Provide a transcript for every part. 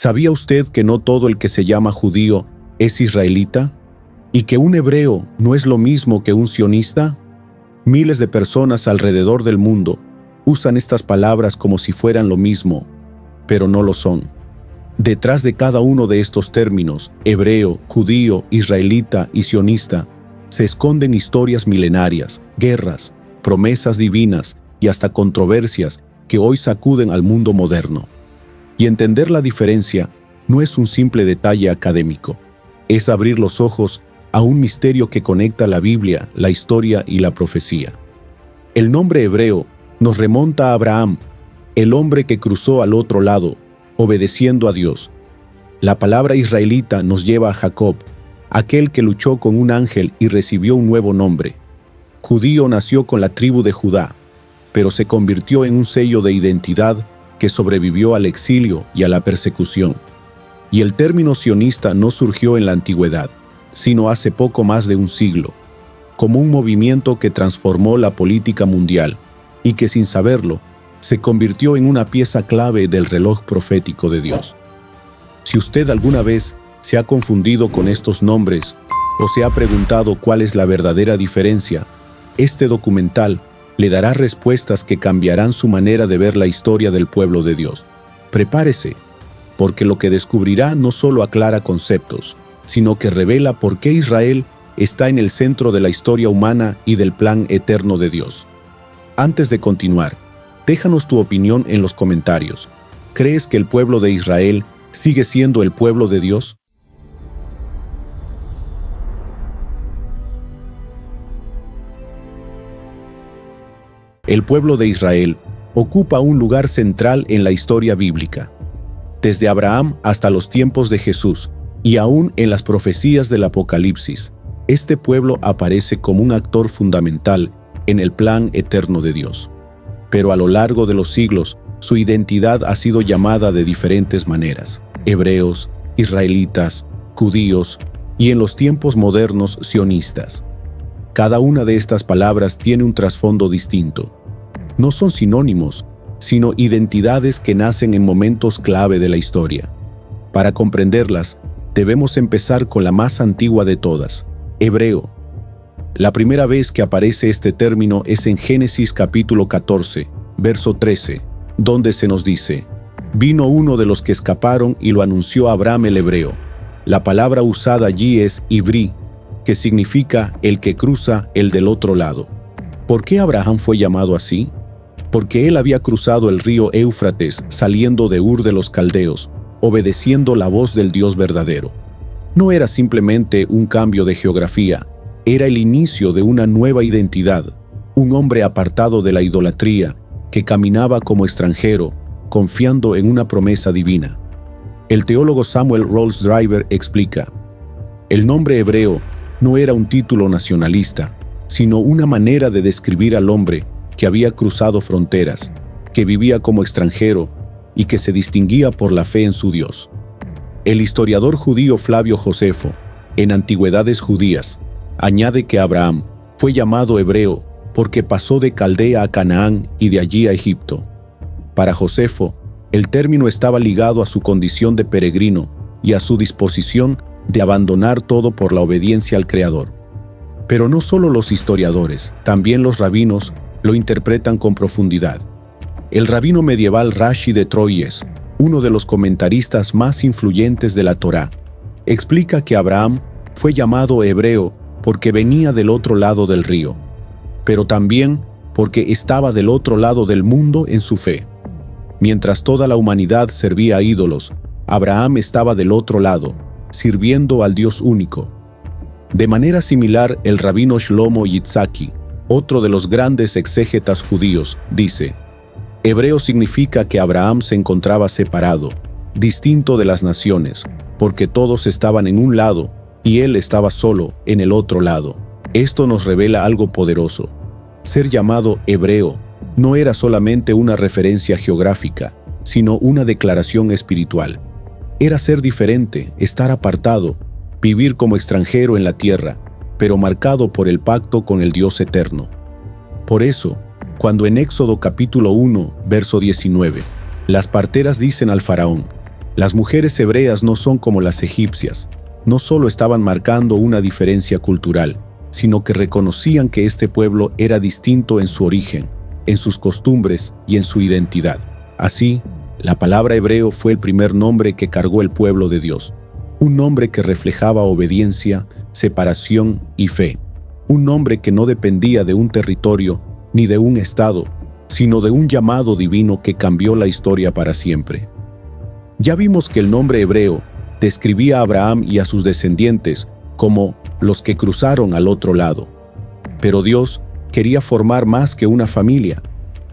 ¿Sabía usted que no todo el que se llama judío es israelita? ¿Y que un hebreo no es lo mismo que un sionista? Miles de personas alrededor del mundo usan estas palabras como si fueran lo mismo, pero no lo son. Detrás de cada uno de estos términos, hebreo, judío, israelita y sionista, se esconden historias milenarias, guerras, promesas divinas y hasta controversias que hoy sacuden al mundo moderno. Y entender la diferencia no es un simple detalle académico, es abrir los ojos a un misterio que conecta la Biblia, la historia y la profecía. El nombre hebreo nos remonta a Abraham, el hombre que cruzó al otro lado, obedeciendo a Dios. La palabra israelita nos lleva a Jacob, aquel que luchó con un ángel y recibió un nuevo nombre. Judío nació con la tribu de Judá, pero se convirtió en un sello de identidad que sobrevivió al exilio y a la persecución. Y el término sionista no surgió en la antigüedad, sino hace poco más de un siglo, como un movimiento que transformó la política mundial y que sin saberlo, se convirtió en una pieza clave del reloj profético de Dios. Si usted alguna vez se ha confundido con estos nombres o se ha preguntado cuál es la verdadera diferencia, este documental le dará respuestas que cambiarán su manera de ver la historia del pueblo de Dios. Prepárese, porque lo que descubrirá no solo aclara conceptos, sino que revela por qué Israel está en el centro de la historia humana y del plan eterno de Dios. Antes de continuar, déjanos tu opinión en los comentarios. ¿Crees que el pueblo de Israel sigue siendo el pueblo de Dios? El pueblo de Israel ocupa un lugar central en la historia bíblica. Desde Abraham hasta los tiempos de Jesús, y aún en las profecías del Apocalipsis, este pueblo aparece como un actor fundamental en el plan eterno de Dios. Pero a lo largo de los siglos, su identidad ha sido llamada de diferentes maneras: hebreos, israelitas, judíos y en los tiempos modernos sionistas. Cada una de estas palabras tiene un trasfondo distinto. No son sinónimos, sino identidades que nacen en momentos clave de la historia. Para comprenderlas, debemos empezar con la más antigua de todas, hebreo. La primera vez que aparece este término es en Génesis capítulo 14, verso 13, donde se nos dice: «Vino uno de los que escaparon y lo anunció a Abraham el hebreo». La palabra usada allí es ibrí, que significa el que cruza, el del otro lado. ¿Por qué Abraham fue llamado así? Porque él había cruzado el río Éufrates saliendo de Ur de los Caldeos, obedeciendo la voz del Dios verdadero. No era simplemente un cambio de geografía, era el inicio de una nueva identidad, un hombre apartado de la idolatría, que caminaba como extranjero, confiando en una promesa divina. El teólogo Samuel Rolls Driver explica: el nombre hebreo no era un título nacionalista, sino una manera de describir al hombre que había cruzado fronteras, que vivía como extranjero y que se distinguía por la fe en su Dios. El historiador judío Flavio Josefo, en Antigüedades Judías, añade que Abraham fue llamado hebreo porque pasó de Caldea a Canaán y de allí a Egipto. Para Josefo, el término estaba ligado a su condición de peregrino y a su disposición de abandonar todo por la obediencia al Creador. Pero no solo los historiadores, también los rabinos lo interpretan con profundidad. El rabino medieval Rashi de Troyes, uno de los comentaristas más influyentes de la Torá, explica que Abraham fue llamado hebreo porque venía del otro lado del río, pero también porque estaba del otro lado del mundo en su fe. Mientras toda la humanidad servía a ídolos, Abraham estaba del otro lado, sirviendo al Dios único. De manera similar, el rabino Shlomo Yitzhaki, otro de los grandes exégetas judíos, dice: hebreo significa que Abraham se encontraba separado, distinto de las naciones, porque todos estaban en un lado y él estaba solo en el otro lado. Esto nos revela algo poderoso. Ser llamado hebreo no era solamente una referencia geográfica, sino una declaración espiritual. Era ser diferente, estar apartado, vivir como extranjero en la tierra, pero marcado por el pacto con el Dios eterno. Por eso, cuando en Éxodo capítulo 1, verso 19, las parteras dicen al faraón: Las mujeres hebreas no son como las egipcias. No solo estaban marcando una diferencia cultural, sino que reconocían que este pueblo era distinto en su origen, en sus costumbres y en su identidad. Así, la palabra hebreo fue el primer nombre que cargó el pueblo de Dios. Un nombre que reflejaba obediencia, separación y fe. Un nombre que no dependía de un territorio ni de un estado, sino de un llamado divino que cambió la historia para siempre. Ya vimos que el nombre hebreo describía a Abraham y a sus descendientes como los que cruzaron al otro lado. Pero Dios quería formar más que una familia.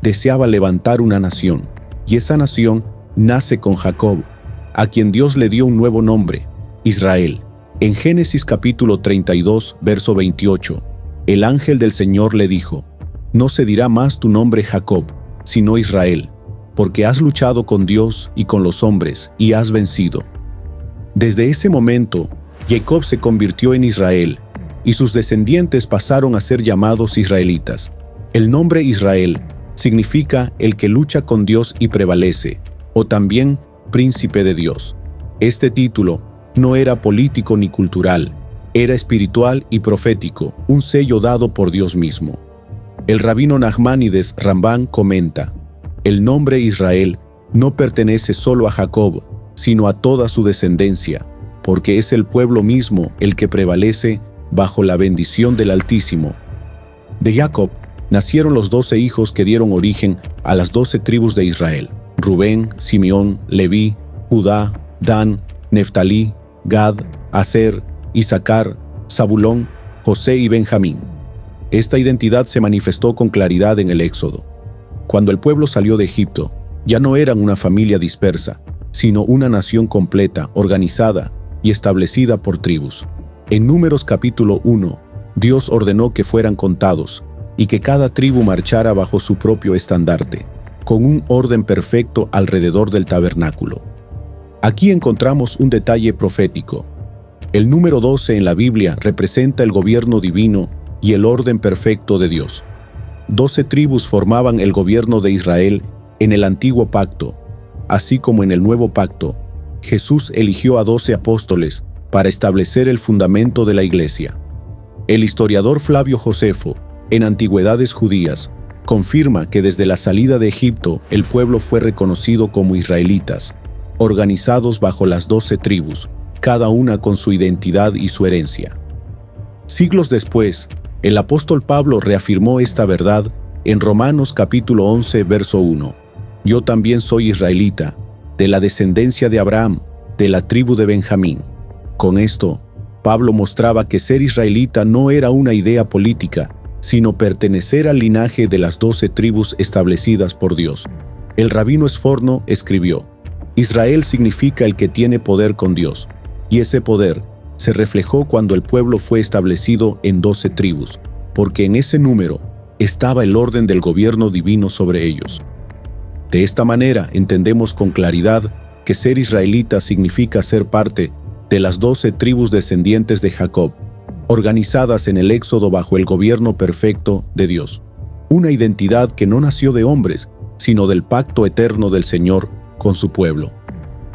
Deseaba levantar una nación, y esa nación nace con Jacob, a quien Dios le dio un nuevo nombre, Israel. En Génesis capítulo 32, verso 28, el ángel del Señor le dijo: «No se dirá más tu nombre Jacob, sino Israel, porque has luchado con Dios y con los hombres, y has vencido». Desde ese momento, Jacob se convirtió en Israel, y sus descendientes pasaron a ser llamados israelitas. El nombre Israel significa el que lucha con Dios y prevalece, o también príncipe de Dios. Este título no era político ni cultural, era espiritual y profético, un sello dado por Dios mismo. El rabino Nachmanides Rambán comenta: «El nombre Israel no pertenece solo a Jacob, sino a toda su descendencia, porque es el pueblo mismo el que prevalece bajo la bendición del Altísimo». De Jacob nacieron los 12 hijos que dieron origen a las 12 tribus de Israel: Rubén, Simeón, Leví, Judá, Dan, Neftalí, Gad, Aser, Isaacar, Zabulón, José y Benjamín. Esta identidad se manifestó con claridad en el Éxodo. Cuando el pueblo salió de Egipto, ya no eran una familia dispersa, sino una nación completa, organizada y establecida por tribus. En Números capítulo 1, Dios ordenó que fueran contados y que cada tribu marchara bajo su propio estandarte, con un orden perfecto alrededor del tabernáculo. Aquí encontramos un detalle profético. El número 12 en la Biblia representa el gobierno divino y el orden perfecto de Dios. 12 tribus formaban el gobierno de Israel en el antiguo pacto. Así como en el nuevo pacto, Jesús eligió a 12 apóstoles para establecer el fundamento de la iglesia. El historiador Flavio Josefo, en Antigüedades Judías, confirma que desde la salida de Egipto el pueblo fue reconocido como israelitas, organizados bajo las 12 tribus, cada una con su identidad y su herencia. Siglos después, el apóstol Pablo reafirmó esta verdad en Romanos capítulo 11, verso 1. «Yo también soy israelita, de la descendencia de Abraham, de la tribu de Benjamín». Con esto, Pablo mostraba que ser israelita no era una idea política, sino pertenecer al linaje de las 12 tribus establecidas por Dios. El rabino Sforno escribió: «Israel significa el que tiene poder con Dios, y ese poder se reflejó cuando el pueblo fue establecido en 12 tribus, porque en ese número estaba el orden del gobierno divino sobre ellos». De esta manera entendemos con claridad que ser israelita significa ser parte de las 12 tribus descendientes de Jacob, organizadas en el Éxodo bajo el gobierno perfecto de Dios. Una identidad que no nació de hombres, sino del pacto eterno del Señor con su pueblo.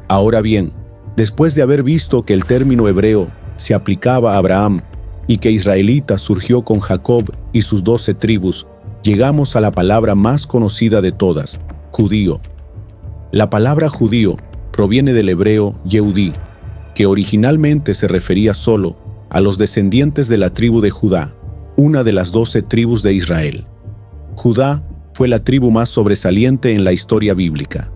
Ahora bien, después de haber visto que el término hebreo se aplicaba a Abraham y que israelita surgió con Jacob y sus 12 tribus, llegamos a la palabra más conocida de todas: judío. La palabra judío proviene del hebreo Yehudí, que originalmente se refería solo a los descendientes de la tribu de Judá, una de las 12 tribus de Israel. Judá fue la tribu más sobresaliente en la historia bíblica.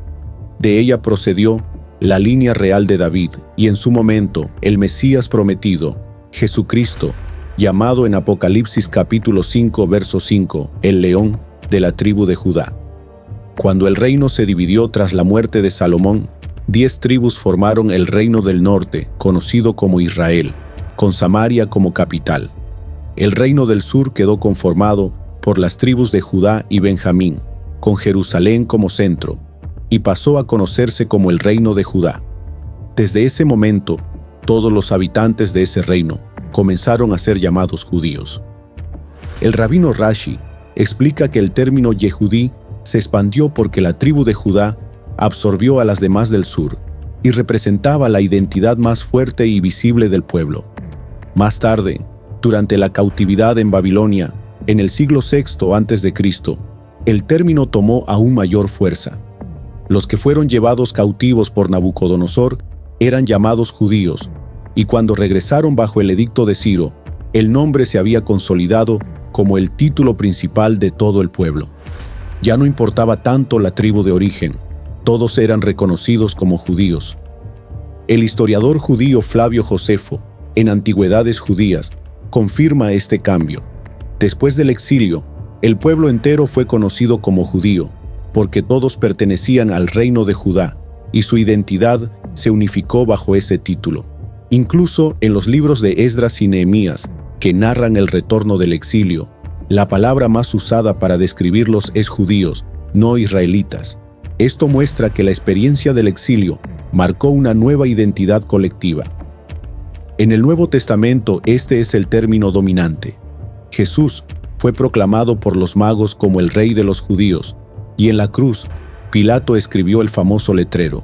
De ella procedió la línea real de David y en su momento el Mesías prometido, Jesucristo, llamado en Apocalipsis capítulo 5, verso 5, el león de la tribu de Judá. Cuando el reino se dividió tras la muerte de Salomón, 10 tribus formaron el reino del norte, conocido como Israel, con Samaria como capital. El reino del sur quedó conformado por las tribus de Judá y Benjamín, con Jerusalén como centro, y pasó a conocerse como el reino de Judá. Desde ese momento, todos los habitantes de ese reino comenzaron a ser llamados judíos. El rabino Rashi explica que el término Yehudí se expandió porque la tribu de Judá absorbió a las demás del sur, y representaba la identidad más fuerte y visible del pueblo. Más tarde, durante la cautividad en Babilonia, en el siglo VI a.C., el término tomó aún mayor fuerza. Los que fueron llevados cautivos por Nabucodonosor eran llamados judíos, y cuando regresaron bajo el edicto de Ciro, el nombre se había consolidado como el título principal de todo el pueblo. Ya no importaba tanto la tribu de origen, todos eran reconocidos como judíos. El historiador judío Flavio Josefo, en Antigüedades Judías, confirma este cambio. Después del exilio, el pueblo entero fue conocido como judío, porque todos pertenecían al reino de Judá, y su identidad se unificó bajo ese título. Incluso en los libros de Esdras y Nehemías, que narran el retorno del exilio, la palabra más usada para describirlos es judíos, no israelitas. Esto muestra que la experiencia del exilio marcó una nueva identidad colectiva. En el Nuevo Testamento este es el término dominante. Jesús fue proclamado por los magos como el Rey de los judíos, y en la cruz, Pilato escribió el famoso letrero: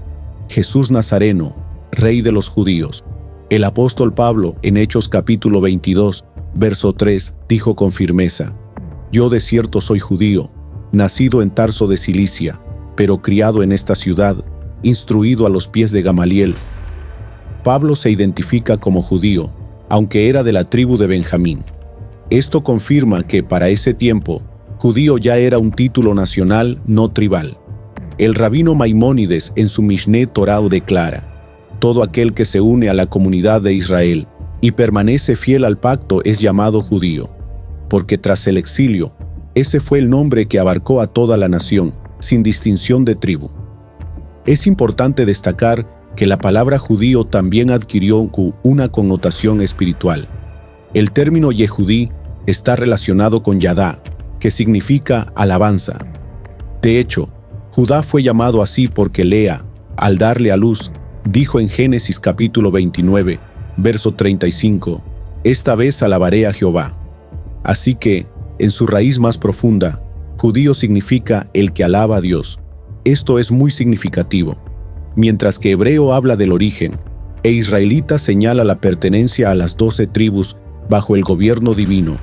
Jesús Nazareno, Rey de los judíos. El apóstol Pablo, en Hechos capítulo 22, verso 3, dijo con firmeza: Yo de cierto soy judío, nacido en Tarso de Cilicia, pero criado en esta ciudad, instruido a los pies de Gamaliel. Pablo se identifica como judío, aunque era de la tribu de Benjamín. Esto confirma que para ese tiempo, judío ya era un título nacional, no tribal. El rabino Maimónides en su Mishneh Torah declara: todo aquel que se une a la comunidad de Israel y permanece fiel al pacto es llamado judío, porque tras el exilio, ese fue el nombre que abarcó a toda la nación, sin distinción de tribu. Es importante destacar que la palabra judío también adquirió una connotación espiritual. El término Yehudí está relacionado con Yadá, que significa alabanza. De hecho, Judá fue llamado así porque Lea, al darle a luz, dijo en Génesis capítulo 29, verso 35, «Esta vez alabaré a Jehová». Así que, en su raíz más profunda, judío significa el que alaba a Dios. Esto es muy significativo. Mientras que hebreo habla del origen, e israelita señala la pertenencia a las 12 tribus bajo el gobierno divino,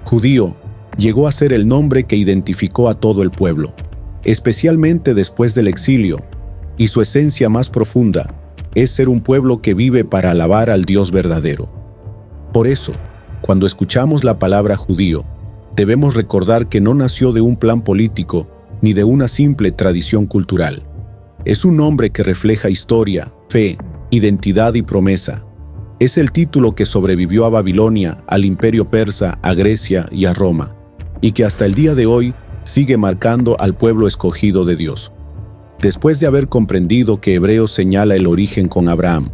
judío llegó a ser el nombre que identificó a todo el pueblo, especialmente después del exilio, y su esencia más profunda es ser un pueblo que vive para alabar al Dios verdadero. Por eso, cuando escuchamos la palabra judío, debemos recordar que no nació de un plan político ni de una simple tradición cultural. Es un nombre que refleja historia, fe, identidad y promesa. Es el título que sobrevivió a Babilonia, al Imperio Persa, a Grecia y a Roma, y que hasta el día de hoy sigue marcando al pueblo escogido de Dios. Después de haber comprendido que hebreo señala el origen con Abraham,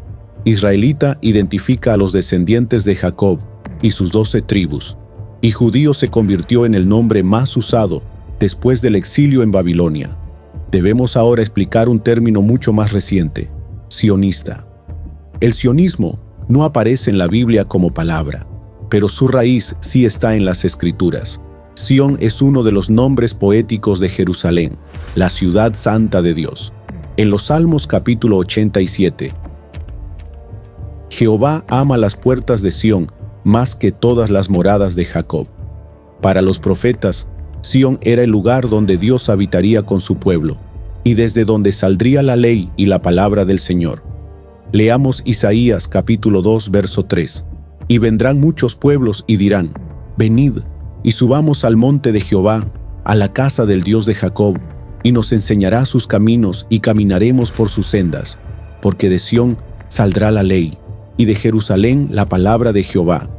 israelita identifica a los descendientes de Jacob y sus 12 tribus, y judío se convirtió en el nombre más usado después del exilio en Babilonia. Debemos ahora explicar un término mucho más reciente: sionista. El sionismo no aparece en la Biblia como palabra, pero su raíz sí está en las Escrituras. Sión es uno de los nombres poéticos de Jerusalén, la ciudad santa de Dios. En los Salmos capítulo 87, Jehová ama las puertas de Sión más que todas las moradas de Jacob. Para los profetas, Sión era el lugar donde Dios habitaría con su pueblo, y desde donde saldría la ley y la palabra del Señor. Leamos Isaías capítulo 2, verso 3. Y vendrán muchos pueblos y dirán: venid, y subamos al monte de Jehová, a la casa del Dios de Jacob, y nos enseñará sus caminos y caminaremos por sus sendas, porque de Sión saldrá la ley, y de Jerusalén la palabra de Jehová.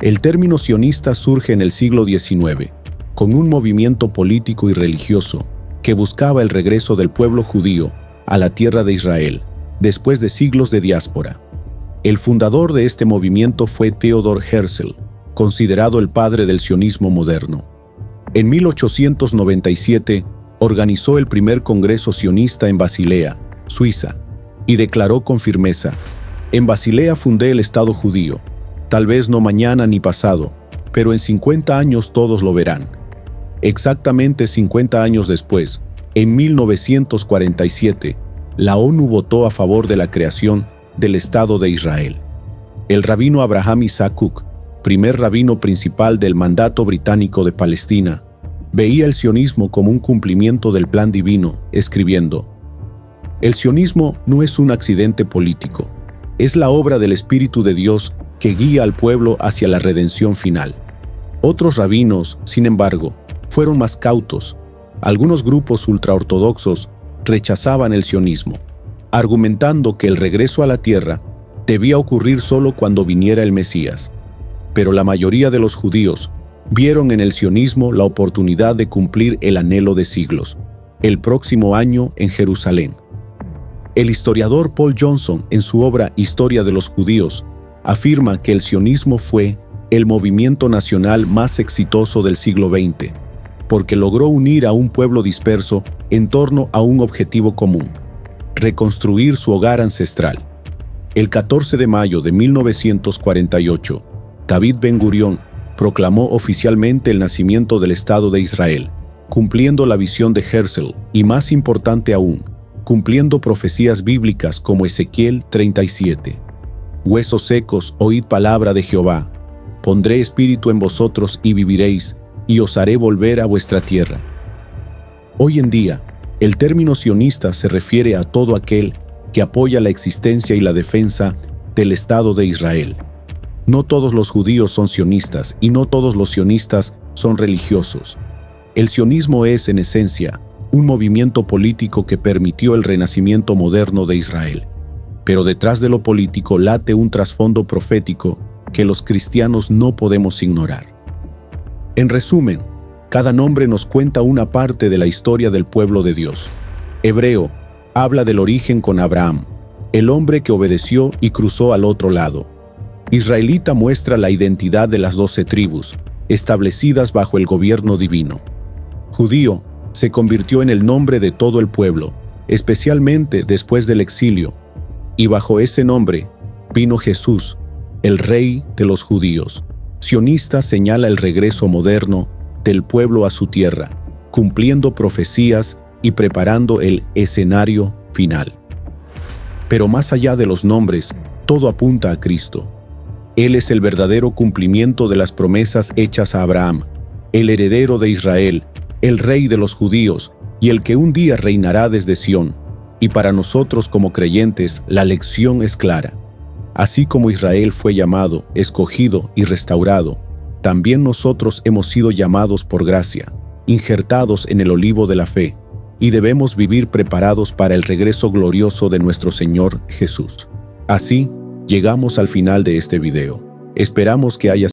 El término sionista surge en el siglo XIX, con un movimiento político y religioso que buscaba el regreso del pueblo judío a la tierra de Israel, después de siglos de diáspora. El fundador de este movimiento fue Theodor Herzl, considerado el padre del sionismo moderno. En 1897 organizó el primer congreso sionista en Basilea, Suiza, y declaró con firmeza: en Basilea fundé el Estado judío, tal vez no mañana ni pasado, pero en 50 años todos lo verán. Exactamente 50 años después, en 1947, la ONU votó a favor de la creación del Estado de Israel. El rabino Abraham Isaac Kook, primer rabino principal del mandato británico de Palestina, veía el sionismo como un cumplimiento del plan divino, escribiendo: «El sionismo no es un accidente político, es la obra del Espíritu de Dios que guía al pueblo hacia la redención final». Otros rabinos, sin embargo, fueron más cautos. Algunos grupos ultraortodoxos rechazaban el sionismo, argumentando que el regreso a la tierra debía ocurrir solo cuando viniera el Mesías. Pero la mayoría de los judíos vieron en el sionismo la oportunidad de cumplir el anhelo de siglos, el próximo año en Jerusalén. El historiador Paul Johnson, en su obra Historia de los Judíos, afirma que el sionismo fue el movimiento nacional más exitoso del siglo XX, porque logró unir a un pueblo disperso en torno a un objetivo común: reconstruir su hogar ancestral. El 14 de mayo de 1948, David Ben-Gurión proclamó oficialmente el nacimiento del Estado de Israel, cumpliendo la visión de Herzl y, más importante aún, cumpliendo profecías bíblicas como Ezequiel 37. «Huesos secos, oíd palabra de Jehová. Pondré espíritu en vosotros y viviréis, y os haré volver a vuestra tierra». Hoy en día, el término sionista se refiere a todo aquel que apoya la existencia y la defensa del Estado de Israel. No todos los judíos son sionistas y no todos los sionistas son religiosos. El sionismo es, en esencia, un movimiento político que permitió el renacimiento moderno de Israel. Pero detrás de lo político late un trasfondo profético que los cristianos no podemos ignorar. En resumen, cada nombre nos cuenta una parte de la historia del pueblo de Dios. Hebreo habla del origen con Abraham, el hombre que obedeció y cruzó al otro lado. Israelita muestra la identidad de las 12 tribus, establecidas bajo el gobierno divino. Judío se convirtió en el nombre de todo el pueblo, especialmente después del exilio, y bajo ese nombre vino Jesús, el Rey de los judíos. Sionista señala el regreso moderno del pueblo a su tierra, cumpliendo profecías y preparando el escenario final. Pero más allá de los nombres, todo apunta a Cristo. Él es el verdadero cumplimiento de las promesas hechas a Abraham, el heredero de Israel, el Rey de los judíos y el que un día reinará desde Sión. Y para nosotros como creyentes, la lección es clara. Así como Israel fue llamado, escogido y restaurado, también nosotros hemos sido llamados por gracia, injertados en el olivo de la fe, y debemos vivir preparados para el regreso glorioso de nuestro Señor Jesús. Así, llegamos al final de este video. Esperamos que haya